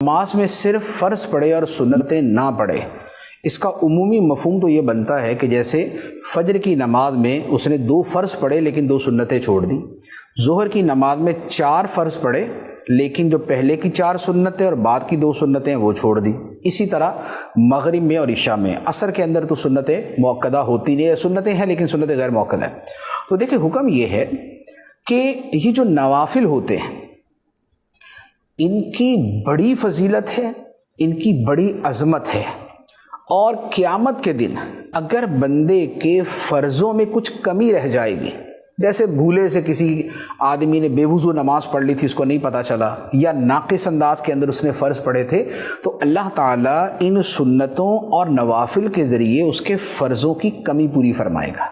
نماز میں صرف فرض پڑھے اور سنتیں نہ پڑھے، اس کا عمومی مفہوم تو یہ بنتا ہے کہ جیسے فجر کی نماز میں اس نے 2 فرض پڑھے لیکن 2 سنتیں چھوڑ دی، ظہر کی نماز میں 4 فرض پڑھے لیکن جو پہلے کی 4 سنتیں اور بعد کی 2 سنتیں وہ چھوڑ دی۔ اسی طرح مغرب میں اور عشاء میں، عصر کے اندر تو سنتیں مؤکدہ ہوتی نہیں، سنتیں ہیں لیکن سنتیں غیر مؤکدہ ہیں۔ تو دیکھیں حکم یہ ہے کہ یہ جو نوافل ہوتے ہیں ان کی بڑی فضیلت ہے، ان کی بڑی عظمت ہے، اور قیامت کے دن اگر بندے کے فرضوں میں کچھ کمی رہ جائے گی، جیسے بھولے سے کسی آدمی نے بے وضو نماز پڑھ لی تھی، اس کو نہیں پتہ چلا، یا ناقص انداز کے اندر اس نے فرض پڑھے تھے، تو اللہ تعالیٰ ان سنتوں اور نوافل کے ذریعے اس کے فرضوں کی کمی پوری فرمائے گا۔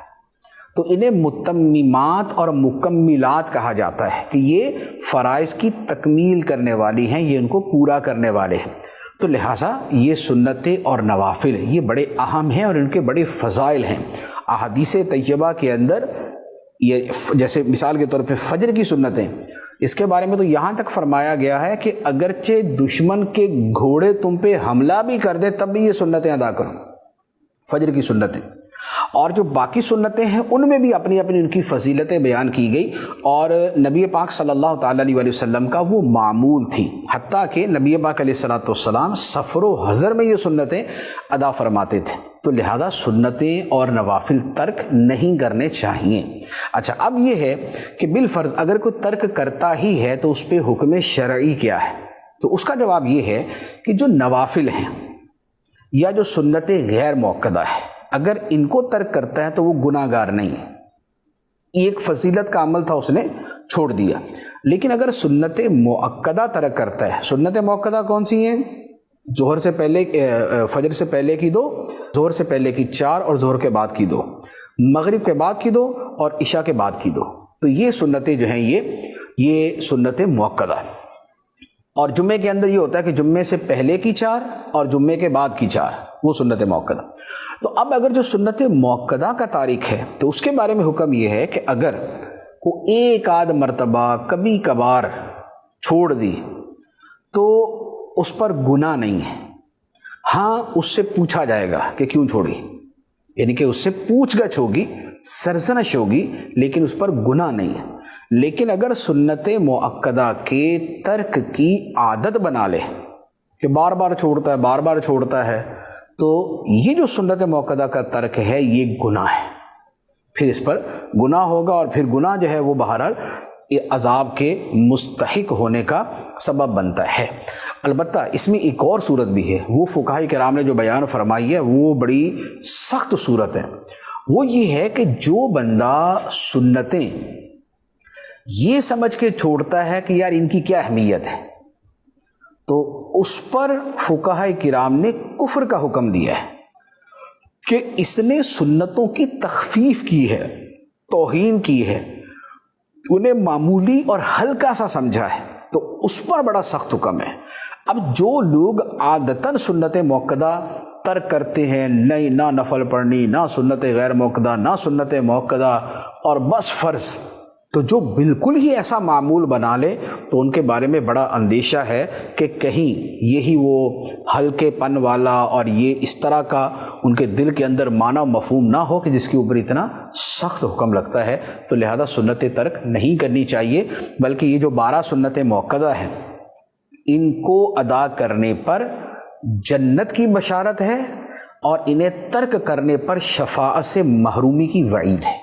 تو انہیں متممات اور مکملات کہا جاتا ہے کہ یہ فرائض کی تکمیل کرنے والی ہیں، یہ ان کو پورا کرنے والے ہیں۔ تو لہٰذا یہ سنتیں اور نوافل یہ بڑے اہم ہیں اور ان کے بڑے فضائل ہیں۔ احادیث طیبہ کے اندر یہ جیسے مثال کے طور پہ فجر کی سنتیں، اس کے بارے میں تو یہاں تک فرمایا گیا ہے کہ اگرچہ دشمن کے گھوڑے تم پہ حملہ بھی کر دے تب بھی یہ سنتیں ادا کرو، فجر کی سنتیں۔ اور جو باقی سنتیں ہیں ان میں بھی اپنی اپنی ان کی فضیلتیں بیان کی گئی، اور نبی پاک صلی اللہ تعالیٰ علیہ وسلم کا وہ معمول تھی، حتیٰ کہ نبی پاک علیہ السلام سفر و حضر میں یہ سنتیں ادا فرماتے تھے۔ تو لہذا سنتیں اور نوافل ترک نہیں کرنے چاہیے۔ اچھا، اب یہ ہے کہ بالفرض اگر کوئی ترک کرتا ہی ہے تو اس پہ حکم شرعی کیا ہے؟ تو اس کا جواب یہ ہے کہ جو نوافل ہیں یا جو سنتیں غیر مؤکدہ ہے، اگر ان کو ترک کرتا ہے تو وہ گناہ گار نہیں ہے، ایک فضیلت کا عمل تھا اس نے چھوڑ دیا۔ لیکن اگر سنت مؤکدہ ترک کرتا ہے، سنت مؤکدہ کون سی ہیں؟ ظہر سے پہلے، فجر سے پہلے کی 2، ظہر سے پہلے کی 4 اور ظہر کے بعد کی 2، مغرب کے بعد کی 2 اور عشاء کے بعد کی 2۔ تو یہ سنتیں جو ہیں یہ سنت مؤکدہ ہے۔ اور جمعے کے اندر یہ ہوتا ہے کہ جمعے سے پہلے کی 4 اور جمعے کے بعد کی 4، وہ سنت مؤکدہ۔ تو اب اگر جو سنت مؤکدہ کا تاریخ ہے تو اس کے بارے میں حکم یہ ہے کہ اگر کوئی ایک آدھ مرتبہ کبھی کبھار چھوڑ دی تو اس پر گناہ نہیں ہے۔ ہاں، اس سے پوچھا جائے گا کہ کیوں چھوڑی، یعنی کہ اس سے پوچھ گچھ ہوگی، سرزنش ہوگی، لیکن اس پر گناہ نہیں ہے۔ لیکن اگر سنت مؤکدہ کے ترک کی عادت بنا لے کہ بار بار چھوڑتا ہے، بار بار چھوڑتا ہے، تو یہ جو سنت مؤکدہ کا ترک ہے یہ گناہ ہے، پھر اس پر گناہ ہوگا، اور پھر گناہ جو ہے وہ بہرحال عذاب کے مستحق ہونے کا سبب بنتا ہے۔ البتہ اس میں ایک اور صورت بھی ہے، وہ فقہاء کرام نے جو بیان فرمائی ہے وہ بڑی سخت صورت ہے۔ وہ یہ ہے کہ جو بندہ سنتیں یہ سمجھ کے چھوڑتا ہے کہ یار ان کی کیا اہمیت ہے، تو اس پر فقہاء کرام نے کفر کا حکم دیا ہے کہ اس نے سنتوں کی تخفیف کی ہے، توہین کی ہے، انہیں معمولی اور ہلکا سا سمجھا ہے، تو اس پر بڑا سخت حکم ہے۔ اب جو لوگ عادتاً سنت مؤکدہ ترک کرتے ہیں، نہ نفل پڑھنی، نہ سنت غیر مؤکدہ، نہ سنت مؤکدہ، اور بس فرض، تو جو بالکل ہی ایسا معمول بنا لے تو ان کے بارے میں بڑا اندیشہ ہے کہ کہیں یہی وہ ہلکے پن والا اور یہ اس طرح کا ان کے دل کے اندر معنی و مفہوم نہ ہو کہ جس کے اوپر اتنا سخت حکم لگتا ہے۔ تو لہذا سنت ترک نہیں کرنی چاہیے، بلکہ یہ جو 12 سنتیں مؤکدہ ہیں ان کو ادا کرنے پر جنت کی بشارت ہے، اور انہیں ترک کرنے پر شفاعت سے محرومی کی وعید ہے۔